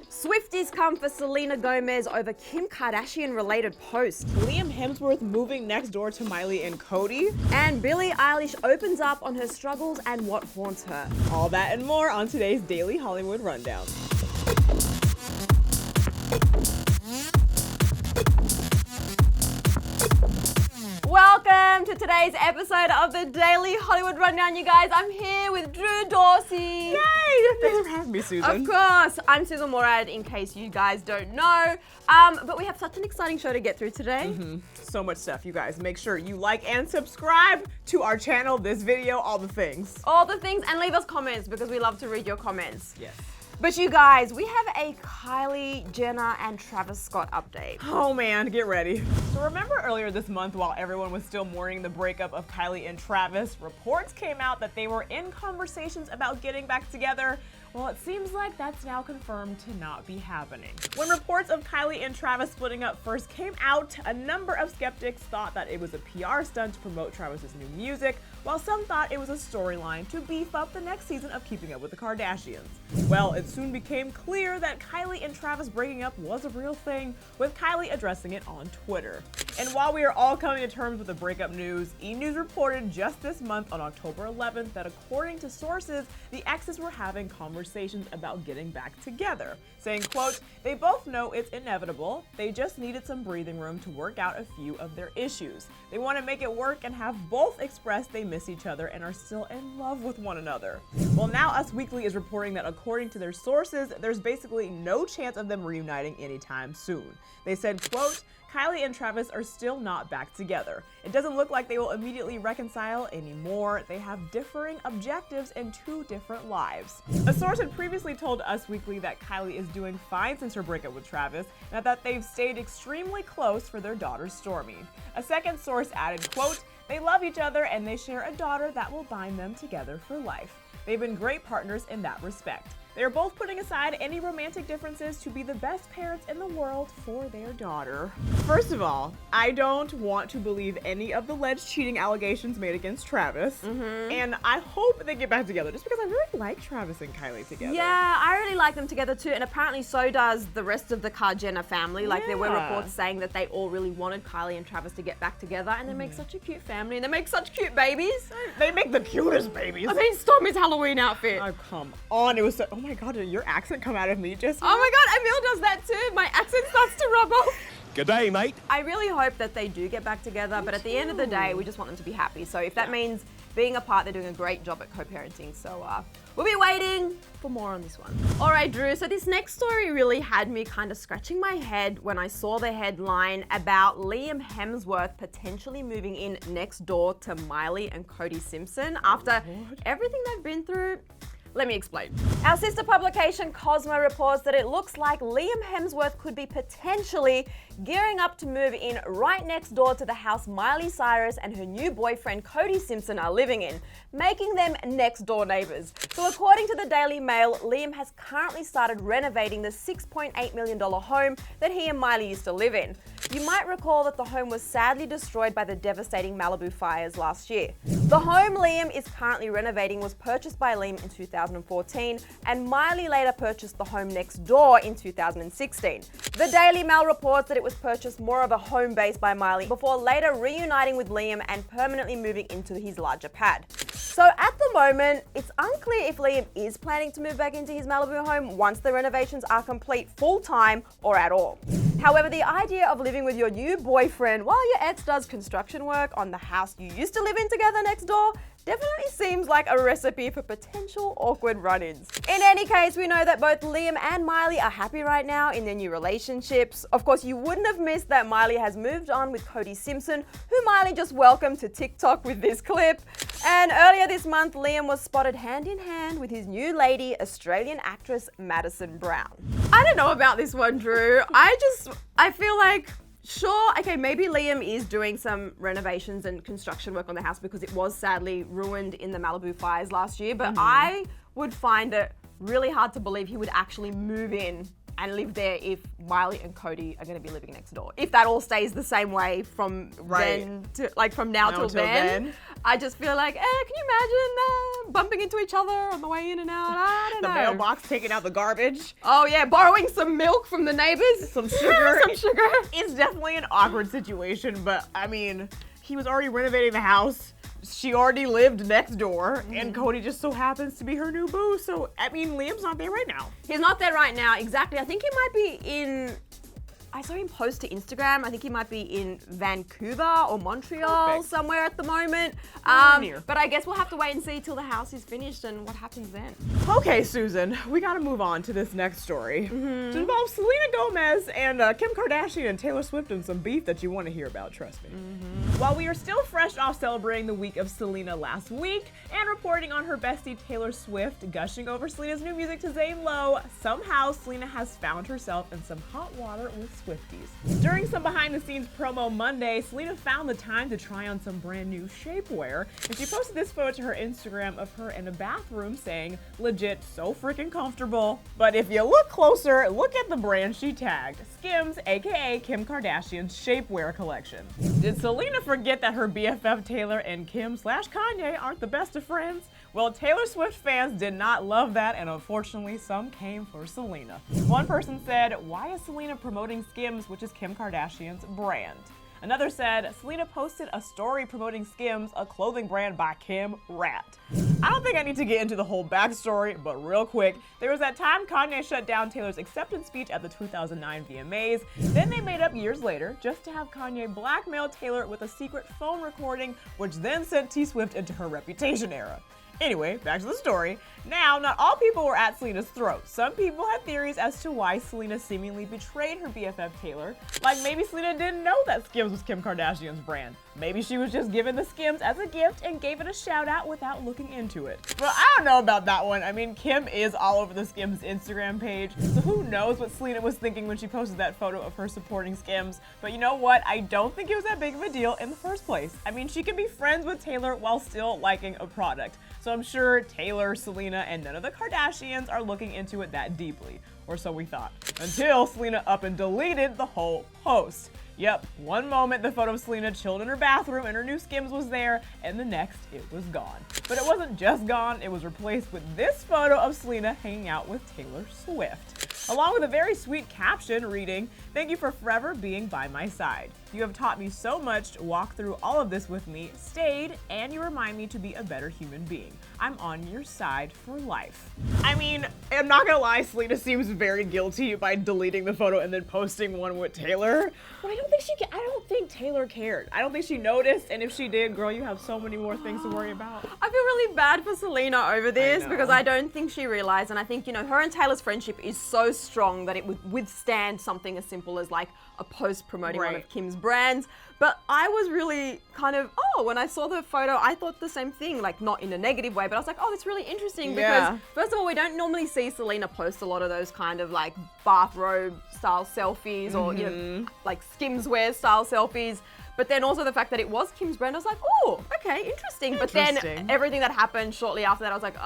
Swifties come for Selena Gomez over Kim Kardashian-related post. Liam Hemsworth moving next door to Miley and Cody. And Billie Eilish opens up on her struggles and what haunts her. All that and more on today's Daily Hollywood Rundown. Welcome to today's episode of the Daily Hollywood Rundown, you guys. I'm here with Drew Dorsey. Yay! Thanks for having me, Susan. Of course. I'm Susan Morad, in case you guys don't know. But we have such an exciting show to get through today. So much stuff, you guys. Make sure you like and subscribe to our channel, this video, all the things. All the things, and leave us comments because we love to read your comments. Yes. But you guys, we have a Kylie, Jenner, and Travis Scott update. Oh man, get ready. So remember earlier this month, while everyone was still mourning the breakup of Kylie and Travis, reports came out that they were in conversations about getting back together. Well, it seems like that's now confirmed to not be happening. When reports of Kylie and Travis splitting up first came out, a number of skeptics thought that it was a PR stunt to promote Travis's new music, while some thought it was a storyline to beef up the next season of Keeping Up with the Kardashians. Well, it soon became clear that Kylie and Travis breaking up was a real thing, with Kylie addressing it on Twitter. And while we are all coming to terms with the breakup news, E! News reported just this month on October 11th that according to sources, the exes were having conversations about getting back together, saying, quote, "They both know it's inevitable. They just needed some breathing room to work out a few of their issues. They want to make it work and have both expressed they miss each other and are still in love with one another." Well, now Us Weekly is reporting that according to their sources, there's basically no chance of them reuniting anytime soon. They said, quote, "Kylie and Travis are still not back together. It doesn't look like they will immediately reconcile anymore. They have differing objectives and two different lives." A source had previously told Us Weekly that Kylie is doing fine since her breakup with Travis, and that they've stayed extremely close for their daughter Stormy. A second source added, quote, "They love each other and they share a daughter that will bind them together for life. They've been great partners in that respect. They are both putting aside any romantic differences to be the best parents in the world for their daughter." First of all, I don't want to believe any of the alleged cheating allegations made against Travis. And I hope they get back together just because I really like Travis and Kylie together. Yeah, I really like them together too, and apparently so does the rest of the Jenner family. Like, there were Yeah. reports saying that they all really wanted Kylie and Travis to get back together, and they make such a cute family, and they make such cute babies. They make the cutest babies. I mean, Stormy's Halloween outfit. Oh, come on. It was so, oh my God, did your accent come out of me just Oh my God, Emil does that too. My accent starts to rub off. Good day, mate. I really hope that they do get back together, but at the end of the day, we just want them to be happy. So if that means being apart, they're doing a great job at co-parenting. So we'll be waiting for more on this one. All right, Drew, so this next story really had me kind of scratching my head when I saw the headline about Liam Hemsworth potentially moving in next door to Miley and Cody Simpson after everything they've been through. Let me explain. Our sister publication Cosmo reports that it looks like Liam Hemsworth could be potentially gearing up to move in right next door to the house Miley Cyrus and her new boyfriend Cody Simpson are living in, making them next door neighbors. So according to the Daily Mail, Liam has currently started renovating the $6.8 million home that he and Miley used to live in. You might recall that the home was sadly destroyed by the devastating Malibu fires last year. The home Liam is currently renovating was purchased by Liam in 2014, and Miley later purchased the home next door in 2016. The Daily Mail reports that it was purchased more of a home base by Miley before later reuniting with Liam and permanently moving into his larger pad. So at the moment, it's unclear if Liam is planning to move back into his Malibu home once the renovations are complete full-time or at all. However, the idea of living with your new boyfriend while your ex does construction work on the house you used to live in together next door definitely seems like a recipe for potential awkward run-ins. In any case, we know that both Liam and Miley are happy right now in their new relationships. Of course, you wouldn't have missed that Miley has moved on with Cody Simpson, who Miley just welcomed to TikTok with this clip. And earlier this month, Liam was spotted hand in hand with his new lady, Australian actress Madison Brown. I don't know about this one, Drew. I feel like, sure, okay, maybe Liam is doing some renovations and construction work on the house because it was sadly ruined in the Malibu fires last year, but I would find it really hard to believe he would actually move in and live there if Miley and Cody are going to be living next door. If that all stays the same way from then to, like, from now till then. I just feel like, can you imagine bumping into each other on the way in and out? I don't know. The mailbox, taking out the garbage. Oh yeah, borrowing some milk from the neighbors. Some sugar. Some sugar. It's definitely an awkward situation, but I mean, he was already renovating the house. She already lived next door, and Cody just so happens to be her new boo. So, I mean, Liam's not there right now. He's not there right now, exactly. I think he might be in, I saw him post to Instagram. I think he might be in Vancouver or Montreal somewhere at the moment. But I guess we'll have to wait and see till the house is finished and what happens then. Okay, Susan, we gotta move on to this next story. It involves Selena Gomez and Kim Kardashian and Taylor Swift and some beef that you want to hear about, trust me. While we are still fresh off celebrating the week of Selena last week and reporting on her bestie Taylor Swift gushing over Selena's new music to Zane Lowe, somehow Selena has found herself in some hot water with Swifties. During some behind-the-scenes promo Monday, Selena found the time to try on some brand new shapewear, and she posted this photo to her Instagram of her in a bathroom saying, legit so freaking comfortable. But if you look closer, look at the brand she tagged, Skims, aka Kim Kardashian's shapewear collection. Did Selena forget that her BFF Taylor and Kim/Kanye aren't the best of friends? Well, Taylor Swift fans did not love that, and unfortunately, some came for Selena. One person said, why is Selena promoting Skims, which is Kim Kardashian's brand? Another said, Selena posted a story promoting Skims, a clothing brand by Kim Rat. I don't think I need to get into the whole backstory, but real quick, there was that time Kanye shut down Taylor's acceptance speech at the 2009 VMAs. Then they made up years later just to have Kanye blackmail Taylor with a secret phone recording, which then sent T Swift into her reputation era. Anyway, back to the story. Now, not all people were at Selena's throat. Some people had theories as to why Selena seemingly betrayed her BFF Taylor. Like maybe Selena didn't know that Skims was Kim Kardashian's brand. Maybe she was just given the Skims as a gift and gave it a shout out without looking into it. But I don't know about that one. I mean, Kim is all over the Skims Instagram page, so who knows what Selena was thinking when she posted that photo of her supporting Skims. But you know what? I don't think it was that big of a deal in the first place. I mean, she can be friends with Taylor while still liking a product. So I'm sure Taylor, Selena, and none of the Kardashians are looking into it that deeply, or so we thought. Until Selena up and deleted the whole post. Yep, one moment the photo of Selena chilled in her bathroom and her new Skims was there, and the next it was gone. But it wasn't just gone, it was replaced with this photo of Selena hanging out with Taylor Swift, along with a very sweet caption reading, "Thank you for forever being by my side. You have taught me so much to walk through all of this with me, stayed, and you remind me to be a better human being. I'm on your side for life." I mean, I'm not gonna lie, Selena seems very guilty by deleting the photo and then posting one with Taylor. But I don't think Taylor cared. I don't think she noticed, and if she did, girl, you have so many more things to worry about. I feel really bad for Selena over this because I don't think she realized, and I think, you know, her and Taylor's friendship is so strong that it would withstand something as simple as like a post promoting one of Kim's brands. But I was really kind of, when I saw the photo, I thought the same thing, like not in a negative way, but I was like, that's really interesting because first of all, we don't normally see Selena post a lot of those kind of like bathrobe style selfies or, you know, like Skims wear style selfies. But then also the fact that it was Kim's brand, I was like, okay, interesting. But then everything that happened shortly after that, I was like,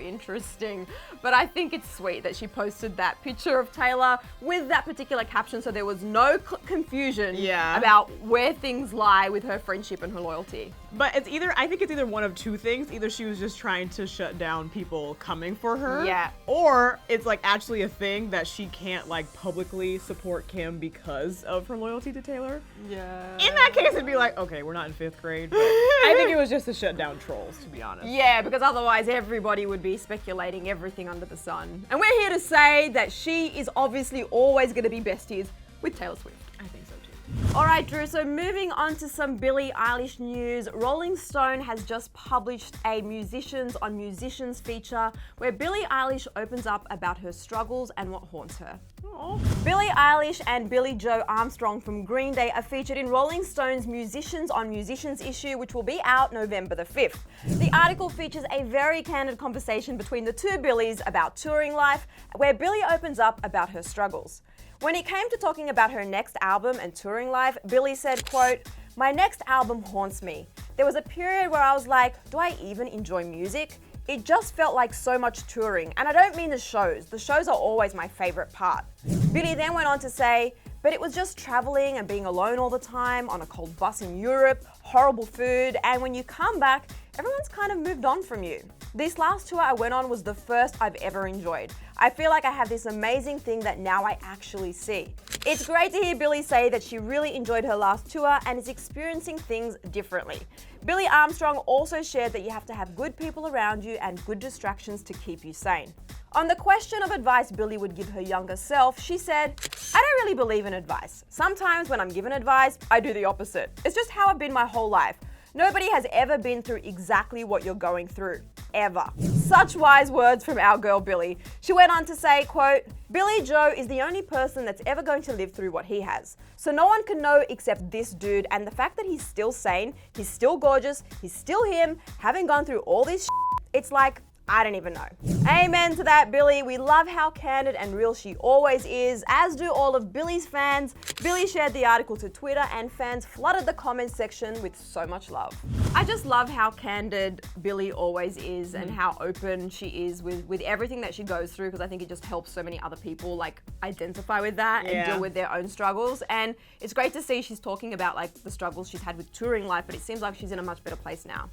interesting. But I think it's sweet that she posted that picture of Taylor with that particular caption, so there was no confusion about where things lie with her friendship and her loyalty. But I think it's either one of two things. Either she was just trying to shut down people coming for her. Yeah. Or it's like actually a thing that she can't like publicly support Kim because of her loyalty to Taylor. Yeah. In that case, it'd be like, okay, we're not in 5th grade. But I think it was just to shut down trolls, to be honest. Yeah, because otherwise everybody would be speculating everything under the sun. And we're here to say that she is obviously always going to be besties with Taylor Swift. I think so too. All right, Drew, so moving on to some Billie Eilish news. Rolling Stone has just published a Musicians on Musicians feature where Billie Eilish opens up about her struggles and what haunts her. Aww. Billie Eilish and Billie Joe Armstrong from Green Day are featured in Rolling Stone's Musicians on Musicians issue, which will be out November the 5th. The article features a very candid conversation between the two Billies about touring life, where Billie opens up about her struggles. When it came to talking about her next album and touring life, Billie said, quote, "My next album haunts me. There was a period where I was like, do I even enjoy music? It just felt like so much touring, and I don't mean the shows. The shows are always my favorite part. Billie then went on to say, but it was just traveling and being alone all the time on a cold bus in Europe, horrible food, and when you come back, everyone's kind of moved on from you. This last tour I went on was the first I've ever enjoyed. I feel like I have this amazing thing that now I actually see. It's great to hear Billie say that she really enjoyed her last tour and is experiencing things differently. Billie Armstrong also shared that you have to have good people around you and good distractions to keep you sane. On the question of advice Billie would give her younger self, she said, I don't really believe in advice. Sometimes when I'm given advice, I do the opposite. It's just how I've been my whole life. Nobody has ever been through exactly what you're going through, ever. Such wise words from our girl Billie. She went on to say, quote, Billie Joe is the only person that's ever going to live through what he has. So no one can know except this dude, and the fact that he's still sane, he's still gorgeous, he's still him, having gone through all this it's like, I don't even know. Amen to that, Billie. We love how candid and real she always is, as do all of Billie's fans. Billie shared the article to Twitter and fans flooded the comments section with so much love. I just love how candid Billie always is and how open she is with everything that she goes through, because I think it just helps so many other people like identify with that and deal with their own struggles. And it's great to see she's talking about like the struggles she's had with touring life, but it seems like she's in a much better place now.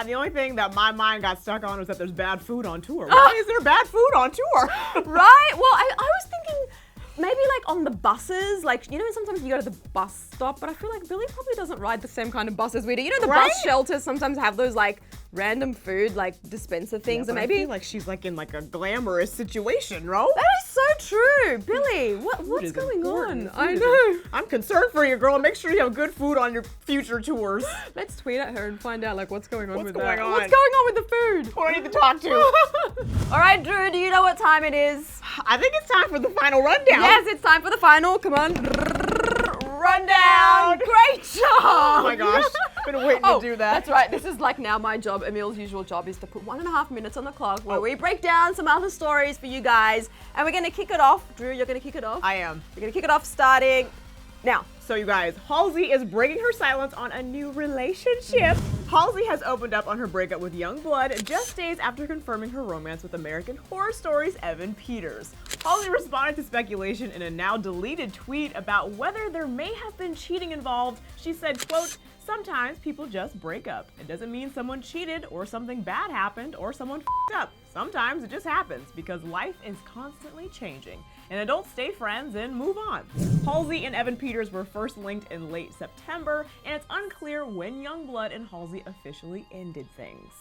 The only thing that my mind got stuck on was that there's bad food on tour. Why is there bad food on tour? Right? Well, I was thinking maybe like on the buses, like, you know, sometimes you go to the bus stop, but I feel like Billie probably doesn't ride the same kind of buses we do. You know, the bus shelters sometimes have those like random food, like dispenser things, Yeah, and maybe I feel like she's like in like a glamorous situation, bro. That is so true. Billie, what's going on? I know. I'm concerned for you, girl. Make sure you have good food on your future tours. Let's tweet at her and find out like what's going on with that. What's going on? What's going on with the food? Who do I need to talk to? All right, Drew, do you know what time it is? I think it's time for the final rundown. Yes, it's time for the final. Come on. Rundown. Great job. Oh my gosh. Been waiting to do that. That's right. This is like now my job. Emil's usual job is to put 1.5 minutes on the clock where we break down some other stories for you guys. And we're going to kick it off. Drew, you're going to kick it off? I am. We're going to kick it off starting now. So you guys, Halsey is breaking her silence on a new relationship. Halsey has opened up on her breakup with Youngblood just days after confirming her romance with American Horror Stories' Evan Peters. Halsey responded to speculation in a now deleted tweet about whether there may have been cheating involved. She said, quote, sometimes people just break up. It doesn't mean someone cheated or something bad happened or someone f***ed up. Sometimes it just happens because life is constantly changing. And adults stay friends and move on. Halsey and Evan Peters were first linked in late September, and it's unclear when Youngblood and Halsey officially ended things.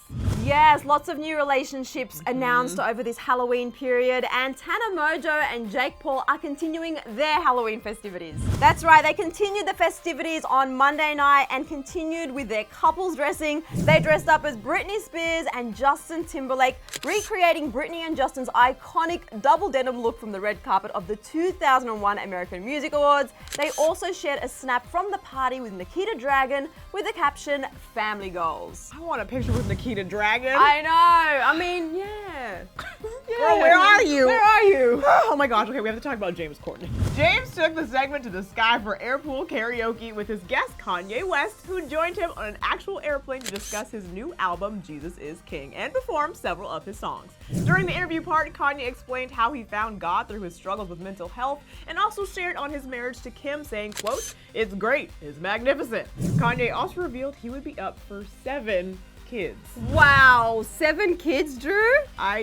Yes, lots of new relationships announced over this Halloween period, and Tana Mojo and Jake Paul are continuing their Halloween festivities. That's right, they continued the festivities on Monday night and continued with their couples dressing. They dressed up as Britney Spears and Justin Timberlake, recreating Britney and Justin's iconic double denim look from the red carpet of the 2001 American Music Awards. They also shared a snap from the party with Nikita Dragun with the caption, family goals. I want a picture with Nikita Dragun. I know, I mean, yeah. Girl, where are you? Where are you? Oh my gosh, okay, we have to talk about James Corden. James took the segment to the sky for Airpool Karaoke with his guest Kanye West, who joined him on an actual airplane to discuss his new album, Jesus is King, and perform several of his songs. During the interview part, Kanye explained how he found God through his struggles with mental health and also shared on his marriage to Kim, saying, quote, it's great, it's magnificent. Kanye also revealed he would be up for 7 kids. Wow, 7 kids, Drew?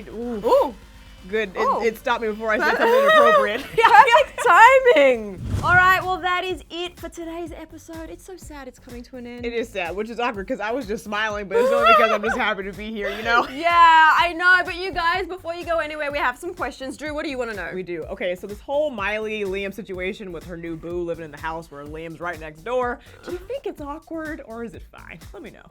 Ooh. Good. Oh. It stopped me before I said something inappropriate. Perfect timing. All right, well, that is it for today's episode. It's so sad it's coming to an end. It is sad, which is awkward because I was just smiling, but it's only because I'm just happy to be here, you know? Yeah, I know, but you guys, before you go anywhere, we have some questions. Drew, what do you want to know? We do. Okay, so this whole Miley-Liam situation with her new boo living in the house where Liam's right next door, do you think it's awkward or is it fine? Let me know.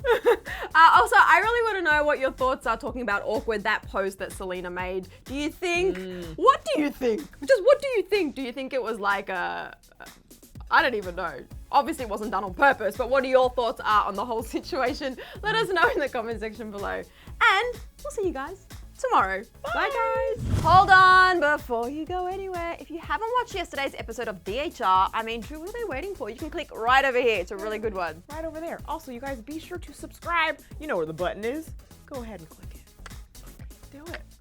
Also, I really want to know what your thoughts are talking about awkward, that post that Selena made. Do you think, what do you think? Just what do you think? Do you think it was like I don't even know. Obviously it wasn't done on purpose, but what are your thoughts are on the whole situation? Let us know in the comment section below. And we'll see you guys tomorrow. Bye guys. Hold on before you go anywhere. If you haven't watched yesterday's episode of DHR, I mean, Drew, what are they waiting for? You can click right over here. It's a really good one. Right over there. Also, you guys be sure to subscribe. You know where the button is. Go ahead and click it. do it.